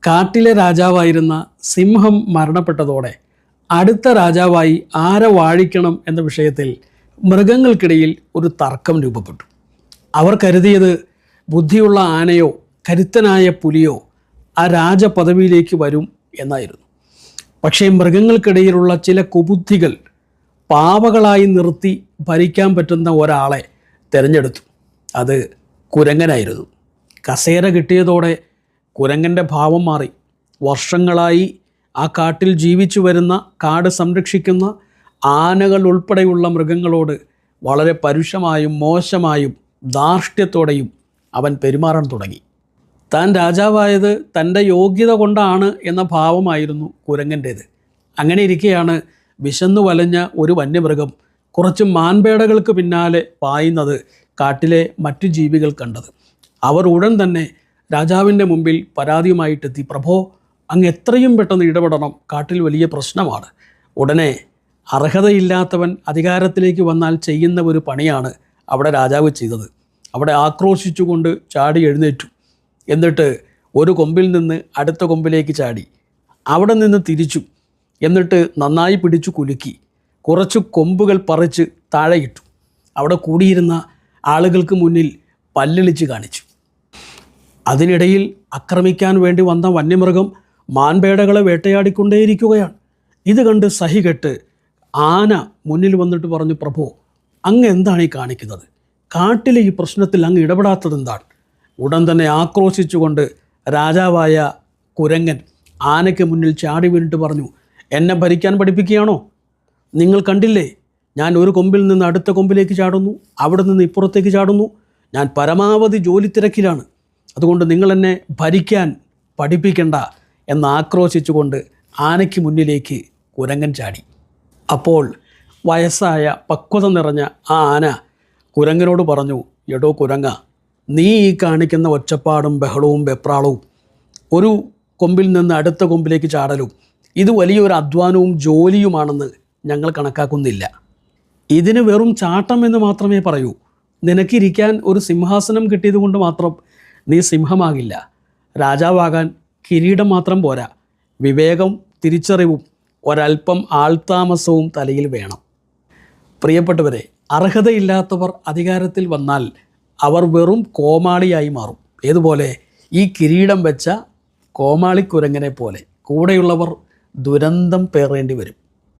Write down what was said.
കാട്ടിലെ രാജാവായിരുന്ന സിംഹം മരണപ്പെട്ടതോടെ അടുത്ത രാജാവായി ആരെ വാഴിക്കണം എന്ന വിഷയത്തിൽ മൃഗങ്ങൾക്കിടയിൽ ഒരു തർക്കം രൂപപ്പെട്ടു. അവർ കരുതിയത് ബുദ്ധിയുള്ള ആനയോ കരുത്തനായ പുലിയോ ആ രാജപദവിയിലേക്ക് വരും എന്നായിരുന്നു. പക്ഷേ മൃഗങ്ങൾക്കിടയിലുള്ള ചില കുബുദ്ധികൾ പാവകളായി നിർത്തി ഭരിക്കാൻ പറ്റുന്ന ഒരാളെ തിരഞ്ഞെടുത്തു. അത് കുരങ്ങനായിരുന്നു. കസേര കിട്ടിയതോടെ കുരങ്ങൻ്റെ ഭാവം മാറി. വർഷങ്ങളായി ആ കാട്ടിൽ ജീവിച്ചു വരുന്ന കാട് സംരക്ഷിക്കുന്ന ആനകൾ ഉൾപ്പെടെയുള്ള മൃഗങ്ങളോട് വളരെ പരുഷമായും മോശമായും ധാർഷ്ട്യത്തോടെയും അവൻ പെരുമാറാൻ തുടങ്ങി. താൻ രാജാവായത് തൻ്റെ യോഗ്യത കൊണ്ടാണ് എന്ന ഭാവമായിരുന്നു കുരങ്ങൻ്റേത്. അങ്ങനെ ഇരിക്കെയാണ് വിശന്നു വലഞ്ഞ ഒരു വന്യമൃഗം കുറച്ച് മാൻപേടകൾക്ക് പിന്നാലെ പായുന്നത് കാട്ടിലെ മറ്റു ജീവികൾ കണ്ടത്. അവർ ഉടൻ തന്നെ രാജാവിൻ്റെ മുമ്പിൽ പരാതിയുമായിട്ടെത്തി. പ്രഭോ, അങ്ങ് എത്രയും പെട്ടെന്ന് ഇടപെടണം, കാട്ടിൽ വലിയ പ്രശ്നമാണ്. ഉടനെ അർഹതയില്ലാത്തവൻ അധികാരത്തിലേക്ക് വന്നാൽ ചെയ്യുന്ന ഒരു പണിയാണ് അവിടെ രാജാവ് ചെയ്തത്. അവിടെ ആക്രോശിച്ചുകൊണ്ട് ചാടി എഴുന്നേറ്റു. എന്നിട്ട് ഒരു കൊമ്പിൽ നിന്ന് അടുത്ത കൊമ്പിലേക്ക് ചാടി, അവിടെ നിന്ന് തിരിച്ചു. എന്നിട്ട് നന്നായി പിടിച്ചു കുലുക്കി കുറച്ച് കൊമ്പുകൾ പറിച്ച് താഴെയിട്ടു. അവിടെ കൂടിയിരുന്ന ആളുകൾക്ക് മുന്നിൽ പല്ലിളിച്ച് കാണിച്ചു. അതിനിടയിൽ ആക്രമിക്കാൻ വേണ്ടി വന്ന വന്യമൃഗം മാൻപേടകളെ വേട്ടയാടിക്കൊണ്ടേയിരിക്കുകയാണ്. ഇത് കണ്ട് സഹികെട്ട് ആന മുന്നിൽ വന്നിട്ട് പറഞ്ഞു, പ്രഭു, അങ്ങ് എന്താണ് ഈ കാണിക്കുന്നത്? കാട്ടിലെ ഈ പ്രശ്നത്തിൽ അങ്ങ് ഇടപെടാത്തത് എന്താണ്? ഉടൻ തന്നെ ആക്രോശിച്ചുകൊണ്ട് രാജാവായ കുരങ്ങൻ ആനയ്ക്ക് മുന്നിൽ ചാടി വീണിട്ട് പറഞ്ഞു, എന്നെ ഭരിക്കാൻ പഠിപ്പിക്കുകയാണോ? നിങ്ങൾ കണ്ടില്ലേ, ഞാൻ ഒരു കൊമ്പിൽ നിന്ന് അടുത്ത കൊമ്പിലേക്ക് ചാടുന്നു, അവിടെ നിന്ന് ഇപ്പുറത്തേക്ക് ചാടുന്നു. ഞാൻ പരമാവധി ജോലി തിരക്കിലാണ്. അതുകൊണ്ട് നിങ്ങൾ എന്നെ ഭരിക്കാൻ പഠിപ്പിക്കണ്ട എന്ന് ആക്രോശിച്ചുകൊണ്ട് ആനയ്ക്ക് മുന്നിലേക്ക് കുരങ്ങൻ ചാടി. അപ്പോൾ വയസ്സായ പക്വത നിറഞ്ഞ ആ ആന കുരങ്ങനോട് പറഞ്ഞു, എടോ കുരങ്ങ, നീ ഈ കാണിക്കുന്ന ഒച്ചപ്പാടും ബഹളവും വെപ്രാളവും ഒരു കൊമ്പിൽ നിന്ന് അടുത്ത കൊമ്പിലേക്ക് ചാടലും ഇത് വലിയൊരു അധ്വാനവും ജോലിയുമാണെന്ന് ഞങ്ങൾ കണക്കാക്കുന്നില്ല. ഇതിന് വെറും ചാട്ടം എന്ന് മാത്രമേ പറയൂ. നിനക്കിരിക്കാൻ ഒരു സിംഹാസനം കിട്ടിയത് കൊണ്ട് മാത്രം നീ സിംഹമാകില്ല. രാജാവാകാൻ കിരീടം മാത്രം പോരാ, വിവേകം, തിരിച്ചറിവും ഒരൽപ്പം ആൾതാമസവും തലയിൽ വേണം. പ്രിയപ്പെട്ടവരെ, അർഹതയില്ലാത്തവർ അധികാരത്തിൽ വന്നാൽ അവർ വെറും കോമാളിയായി മാറും. ഏതുപോലെ? ഈ കിരീടം വെച്ച കോമാളിക്കുരങ്ങനെ പോലെ കൂടെയുള്ളവർ ദുരന്തം പേറേണ്ടി വരും.